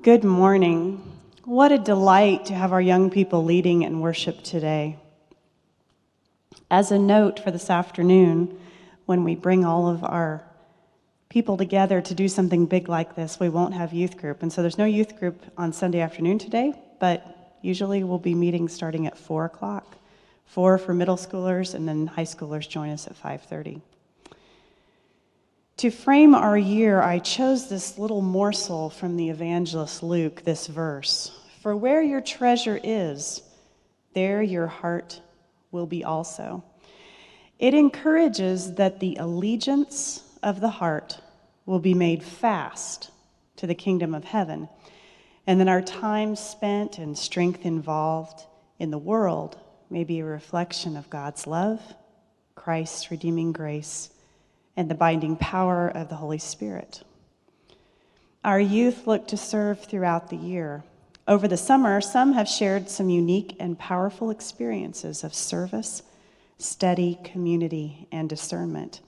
Good morning. What a delight to have our young people leading in worship today. As a note for this afternoon, when we bring all of our people together to do something big like this, we won't have youth group. And so there's no youth group on Sunday afternoon today, but usually we'll be meeting starting at 4 o'clock. 4 for middle schoolers, and then high schoolers join us at 5:30. To frame our year, I chose this little morsel from the evangelist Luke, this verse. For where your treasure is, there your heart will be also. It encourages that the allegiance of the heart will be made fast to the kingdom of heaven, and that our time spent and strength involved in the world may be a reflection of God's love, Christ's redeeming grace, and the binding power of the Holy Spirit. Our youth look to serve throughout the year. Over the summer, some have shared some unique and powerful experiences of service, study, community, and discernment.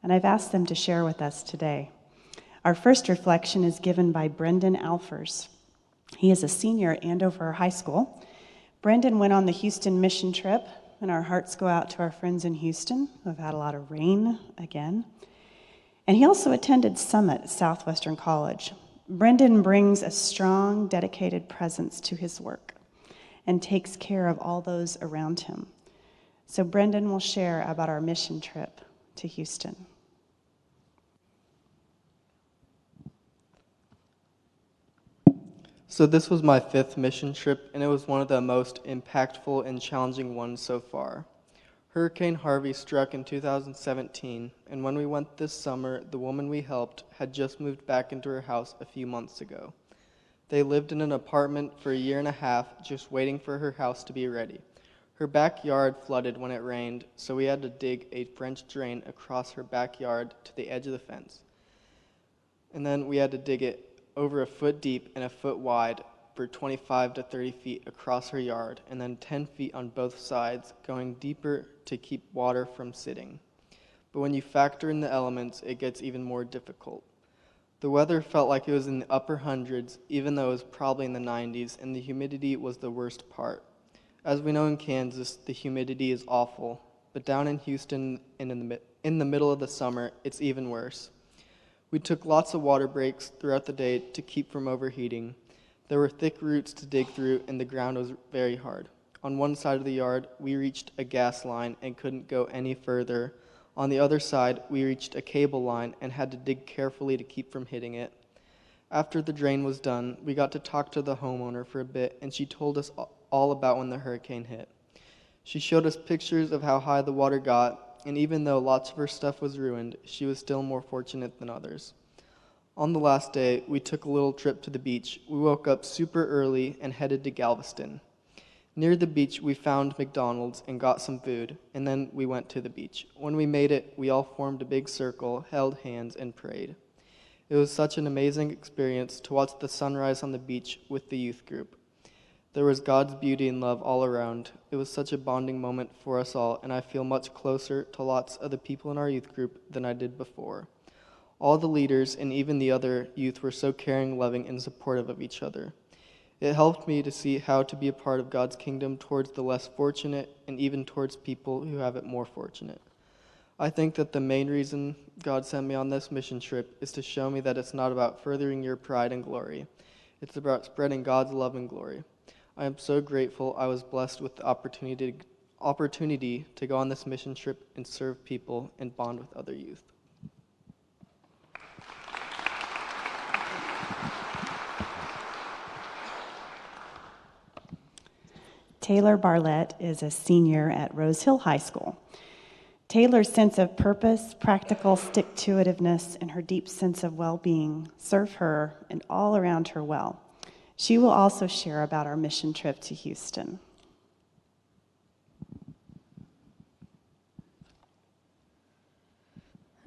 And I've asked them to share with us today. Our first reflection is given by Brendan Alfers. He is a senior at Andover High School. Brendan went on the Houston mission trip, and our hearts go out to our friends in Houston who have had a lot of rain again. And he also attended Summit at Southwestern College. Brendan brings a strong, dedicated presence to his work and takes care of all those around him. So Brendan will share about our mission trip to Houston. So this was my 5th mission trip, and it was one of the most impactful and challenging ones so far. Hurricane Harvey struck in 2017, and when we went this summer, the woman we helped had just moved back into her house a few months ago. They lived in an apartment for a year and a half, just waiting for her house to be ready. Her backyard flooded when it rained, so we had to dig a French drain across her backyard to the edge of the fence. And then we had to dig it over a foot deep and a foot wide for 25 to 30 feet across her yard, and then 10 feet on both sides, going deeper to keep water from sitting. But when you factor in the elements, it gets even more difficult. The weather felt like it was in the upper hundreds, even though it was probably in the 90s, and the humidity was the worst part. As we know in Kansas, the humidity is awful, but down in Houston and in the middle of the summer, it's even worse. We took lots of water breaks throughout the day to keep from overheating. There were thick roots to dig through, and the ground was very hard. On one side of the yard, we reached a gas line and couldn't go any further. On the other side, we reached a cable line and had to dig carefully to keep from hitting it. After the drain was done, we got to talk to the homeowner for a bit, and she told us all about when the hurricane hit. She showed us pictures of how high the water got, and even though lots of her stuff was ruined, she was still more fortunate than others. On the last day, we took a little trip to the beach. We woke up super early and headed to Galveston. Near the beach, we found McDonald's and got some food, and then we went to the beach. When we made it, we all formed a big circle, held hands, and prayed. It was such an amazing experience to watch the sunrise on the beach with the youth group. There was God's beauty and love all around. It was such a bonding moment for us all, and I feel much closer to lots of the people in our youth group than I did before. All the leaders and even the other youth were so caring, loving, and supportive of each other. It helped me to see how to be a part of God's kingdom towards the less fortunate and even towards people who have it more fortunate. I think that the main reason God sent me on this mission trip is to show me that it's not about furthering your pride and glory. It's about spreading God's love and glory. I am so grateful I was blessed with the opportunity to go on this mission trip and serve people and bond with other youth. Taylor Barlett is a senior at Rose Hill High School. Taylor's sense of purpose, practical stick-to-itiveness, and her deep sense of well-being serve her and all around her well. She will also share about our mission trip to Houston.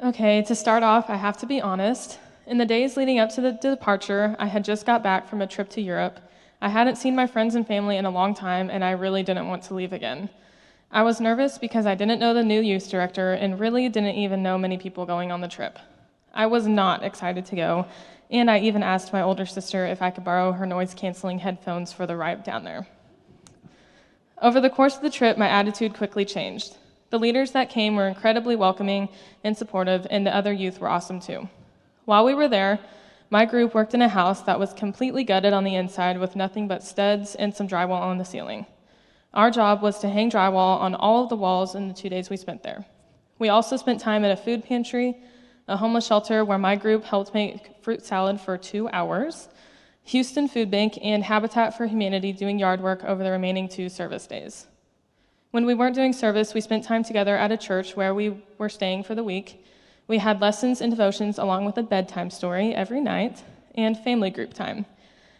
Okay, to start off, I have to be honest. In the days leading up to the departure, I had just got back from a trip to Europe. I hadn't seen my friends and family in a long time, and I really didn't want to leave again. I was nervous because I didn't know the new youth director and really didn't even know many people going on the trip. I was not excited to go, and I even asked my older sister if I could borrow her noise-canceling headphones for the ride down there. Over the course of the trip, my attitude quickly changed. The leaders that came were incredibly welcoming and supportive, and the other youth were awesome too. While we were there, my group worked in a house that was completely gutted on the inside with nothing but studs and some drywall on the ceiling. Our job was to hang drywall on all of the walls in the 2 days we spent there. We also spent time at a food pantry, a homeless shelter where my group helped make fruit salad for 2 hours, Houston Food Bank, and Habitat for Humanity doing yard work over the remaining 2 service days. When we weren't doing service, we spent time together at a church where we were staying for the week. We had lessons and devotions along with a bedtime story every night and family group time.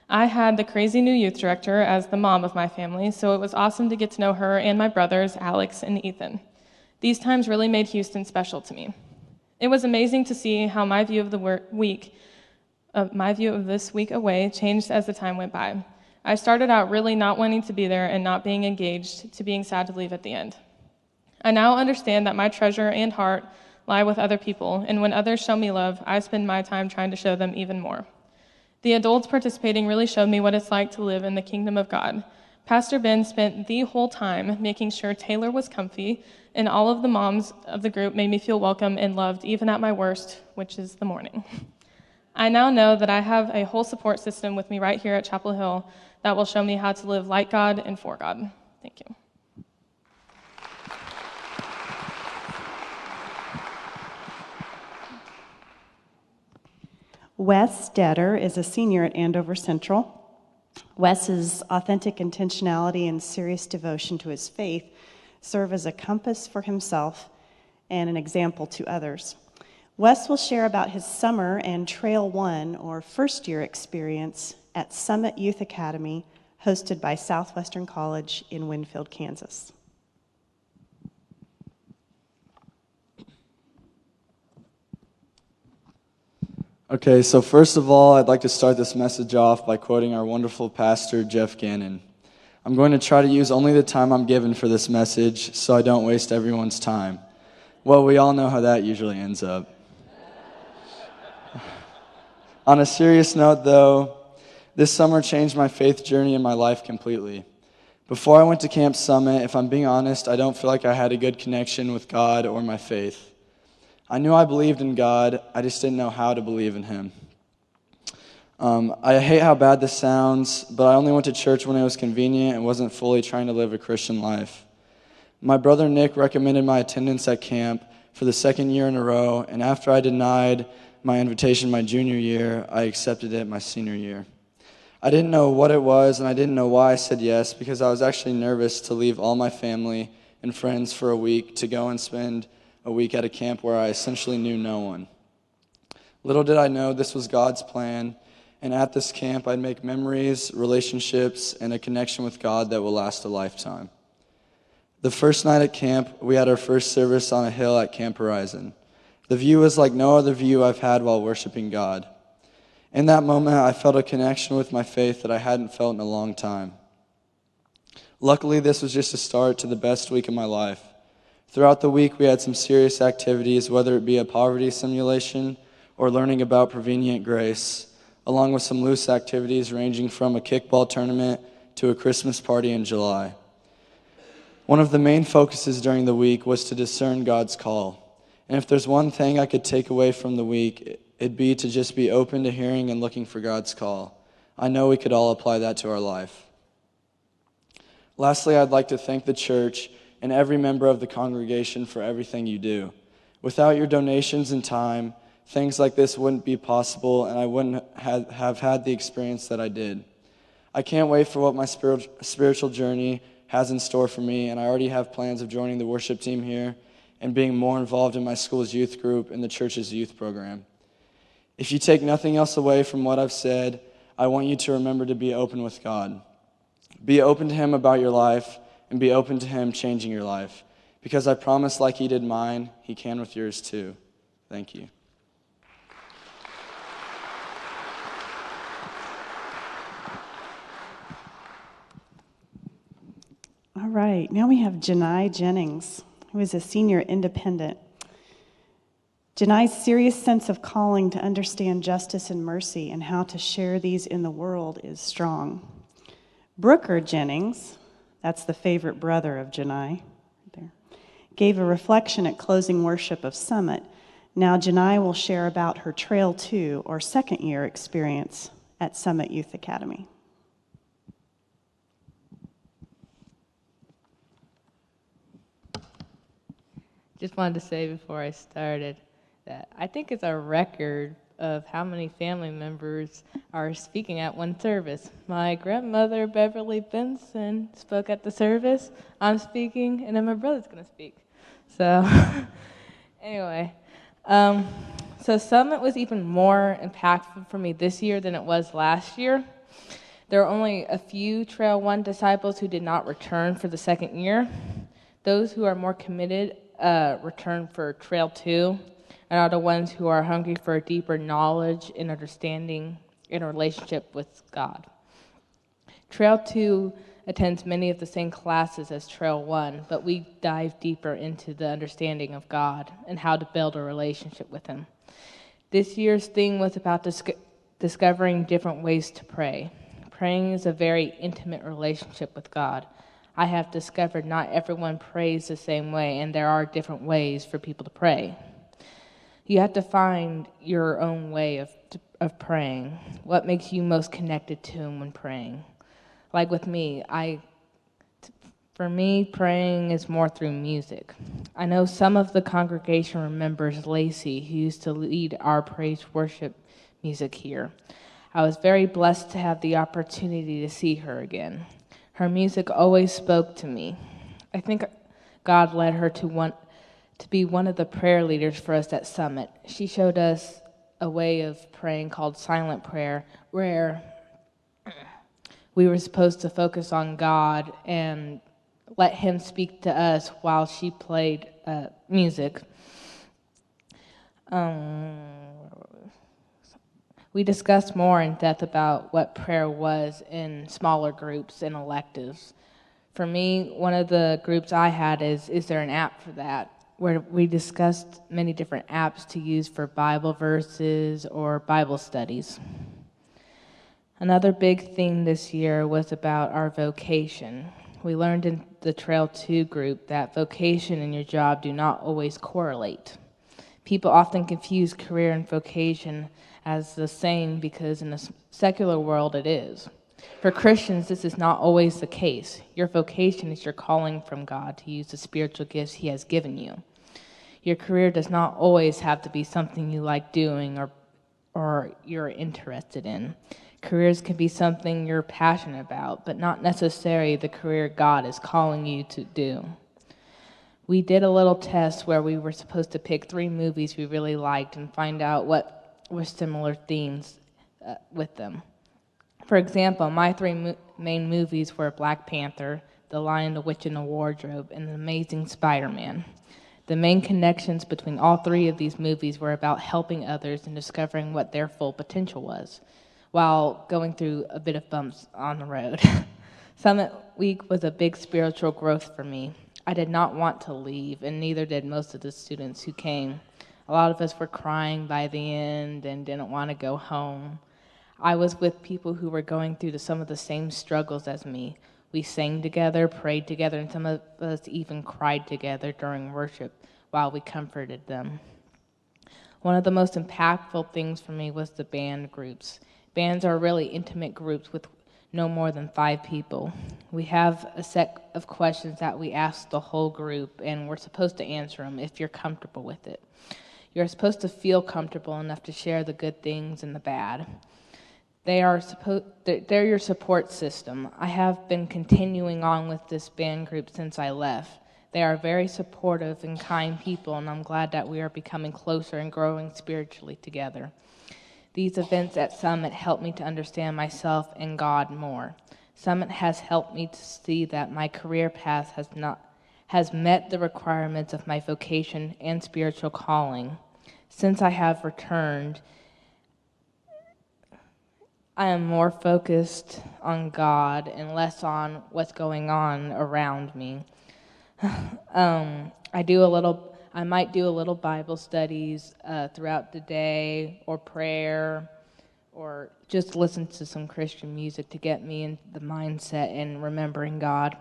I had the crazy new youth director as the mom of my family, so it was awesome to get to know her and my brothers, Alex and Ethan. These times really made Houston special to me. It was amazing to see how my view of this week away changed as the time went by. I started out really not wanting to be there and not being engaged to being sad to leave at the end. I now understand that my treasure and heart lie with other people, and when others show me love, I spend my time trying to show them even more. The adults participating really showed me what it's like to live in the kingdom of God. Pastor Ben spent the whole time making sure Taylor was comfy, and all of the moms of the group made me feel welcome and loved, even at my worst, which is the morning. I now know that I have a whole support system with me right here at Chapel Hill that will show me how to live like God and for God. Thank you. Wes Detter is a senior at Andover Central. Wes's authentic intentionality and serious devotion to his faith serve as a compass for himself and an example to others. Wes will share about his summer and Trail 1, or first-year experience, at Summit Youth Academy, hosted by Southwestern College in Winfield, Kansas. Okay, so first of all, I'd like to start this message off by quoting our wonderful pastor, Jeff Gannon. I'm going to try to use only the time I'm given for this message so I don't waste everyone's time. Well, we all know how that usually ends up. On a serious note, though, this summer changed my faith journey and my life completely. Before I went to Camp Summit, if I'm being honest, I don't feel like I had a good connection with God or my faith. I knew I believed in God, I just didn't know how to believe in Him. I hate how bad this sounds, but I only went to church when it was convenient and wasn't fully trying to live a Christian life. My brother Nick recommended my attendance at camp for the second year in a row, and after I denied my invitation my junior year, I accepted it my senior year. I didn't know what it was, and I didn't know why I said yes, because I was actually nervous to leave all my family and friends for a week to go and spend a week at a camp where I essentially knew no one. Little did I know this was God's plan, and at this camp I'd make memories, relationships, and a connection with God that will last a lifetime. The first night at camp, we had our first service on a hill at Camp Horizon. The view was like no other view I've had while worshiping God. In that moment, I felt a connection with my faith that I hadn't felt in a long time. Luckily, this was just a start to the best week of my life. Throughout the week, we had some serious activities, whether it be a poverty simulation or learning about prevenient grace, along with some loose activities ranging from a kickball tournament to a Christmas party in July. One of the main focuses during the week was to discern God's call. And if there's one thing I could take away from the week, it'd be to just be open to hearing and looking for God's call. I know we could all apply that to our life. Lastly, I'd like to thank the church and every member of the congregation for everything you do. Without your donations and time, things like this wouldn't be possible, and I wouldn't have had the experience that I did. I can't wait for what my spiritual journey has in store for me, and I already have plans of joining the worship team here and being more involved in my school's youth group and the church's youth program. If you take nothing else away from what I've said, I want you to remember to be open with God. Be open to Him about your life, and be open to Him changing your life. Because I promise, like He did mine, He can with yours too. Thank you. All right, now we have Janai Jennings, who is a senior independent. Janai's serious sense of calling to understand justice and mercy and how to share these in the world is strong. Brooker Jennings, that's the favorite brother of Janai, right there, gave a reflection at closing worship of Summit. Now Janai will share about her Trail 2, or second year experience at Summit Youth Academy. Just wanted to say before I started that I think it's a record of how many family members are speaking at one service. My grandmother, Beverly Benson, spoke at the service. I'm speaking, and then my brother's going to speak. So, anyway, so Summit was even more impactful for me this year than it was last year. There are only a few Trail 1 disciples who did not return for the second year. Those who are more committed return for Trail 2, and are the ones who are hungry for a deeper knowledge and understanding in a relationship with God. Trail 2 attends many of the same classes as Trail 1, but we dive deeper into the understanding of God and how to build a relationship with Him. This year's theme was about discovering different ways to pray. Praying is a very intimate relationship with God. I have discovered not everyone prays the same way, and there are different ways for people to pray. You have to find your own way of praying. What makes you most connected to Him when praying? Like with me, for me, praying is more through music. I know some of the congregation remembers Lacey, who used to lead our praise worship music here. I was very blessed to have the opportunity to see her again. Her music always spoke to me. I think God led her to be one of the prayer leaders for us at Summit. She showed us a way of praying called silent prayer, where we were supposed to focus on God and let Him speak to us while she played music. We discussed more in depth about what prayer was in smaller groups and electives. For me, one of the groups I had is there an app for that? Where we discussed many different apps to use for Bible verses or Bible studies. Another big theme this year was about our vocation. We learned in the Trail 2 group that vocation and your job do not always correlate. People often confuse career and vocation as the same because in the secular world it is. For Christians, this is not always the case. Your vocation is your calling from God to use the spiritual gifts He has given you. Your career does not always have to be something you like doing or you're interested in. Careers can be something you're passionate about, but not necessarily the career God is calling you to do. We did a little test where we were supposed to pick 3 movies we really liked and find out what were similar themes with them. For example, my 3 main movies were Black Panther, The Lion, the Witch, and the Wardrobe, and The Amazing Spider-Man. The main connections between all 3 of these movies were about helping others and discovering what their full potential was, while going through a bit of bumps on the road. Summit Week was a big spiritual growth for me. I did not want to leave, and neither did most of the students who came. A lot of us were crying by the end and didn't want to go home. I was with people who were going through some of the same struggles as me. We sang together, prayed together, and some of us even cried together during worship while we comforted them. One of the most impactful things for me was the band groups. Bands are really intimate groups with no more than 5 people. We have a set of questions that we ask the whole group, and we're supposed to answer them if you're comfortable with it. You're supposed to feel comfortable enough to share the good things and the bad. They're your support system. I have been continuing on with this band group since I left. They are very supportive and kind people, and I'm glad that we are becoming closer and growing spiritually together. These events at Summit helped me to understand myself and God more. Summit has helped me to see that my career path has met the requirements of my vocation and spiritual calling. Since I have returned, I am more focused on God and less on what's going on around me. I I might do a little Bible studies throughout the day, or prayer, or just listen to some Christian music to get me in the mindset and remembering God.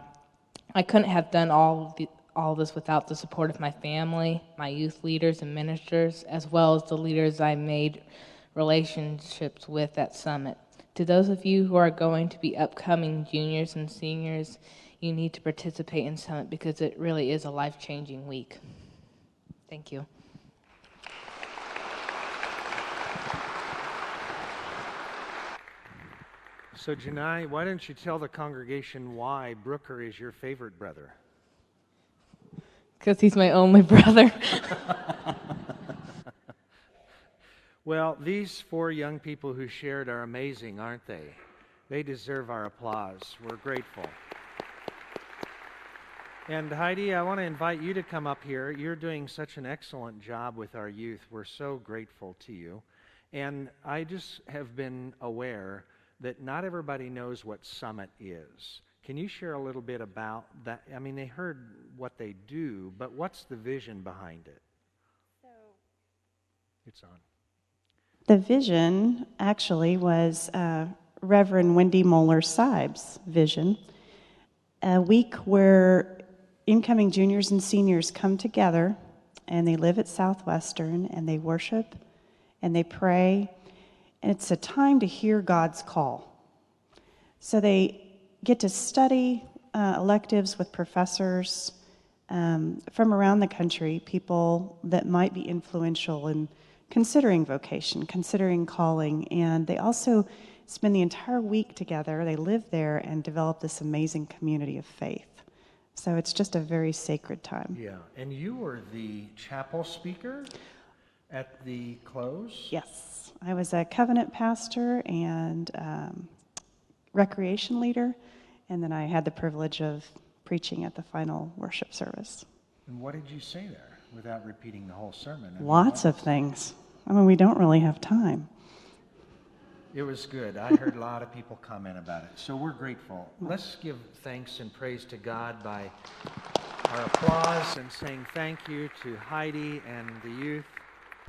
I couldn't have done all this without the support of my family, my youth leaders and ministers, as well as the leaders I made relationships with at Summit. To those of you who are going to be upcoming juniors and seniors, you need to participate in Summit because it really is a life-changing week. Thank you. So, Janai, why don't you tell the congregation why Brooker is your favorite brother? Because he's my only brother. Well, these 4 young people who shared are amazing, aren't they? They deserve our applause. We're grateful. And Heidi, I want to invite you to come up here. You're doing such an excellent job with our youth. We're so grateful to you. And I just have been aware that not everybody knows what Summit is. Can you share a little bit about that? I mean, they heard what they do, but what's the vision behind it? It's on. The vision actually was Reverend Wendy Moeller-Seib's vision, a week where incoming juniors and seniors come together and they live at Southwestern and they worship and they pray, and it's a time to hear God's call. So they get to study electives with professors from around the country, people that might be influential in considering vocation, considering calling, and they also spend the entire week together. They live there and develop this amazing community of faith. So it's just a very sacred time. Yeah, and you were the chapel speaker at the close? Yes, I was a covenant pastor and recreation leader, and then I had the privilege of preaching at the final worship service. And what did you say there without repeating the whole sermon? I mean, Lots of things. I mean, we don't really have time. It was good. I heard a lot of people comment about it. So we're grateful. Let's give thanks and praise to God by our applause and saying thank you to Heidi and the youth.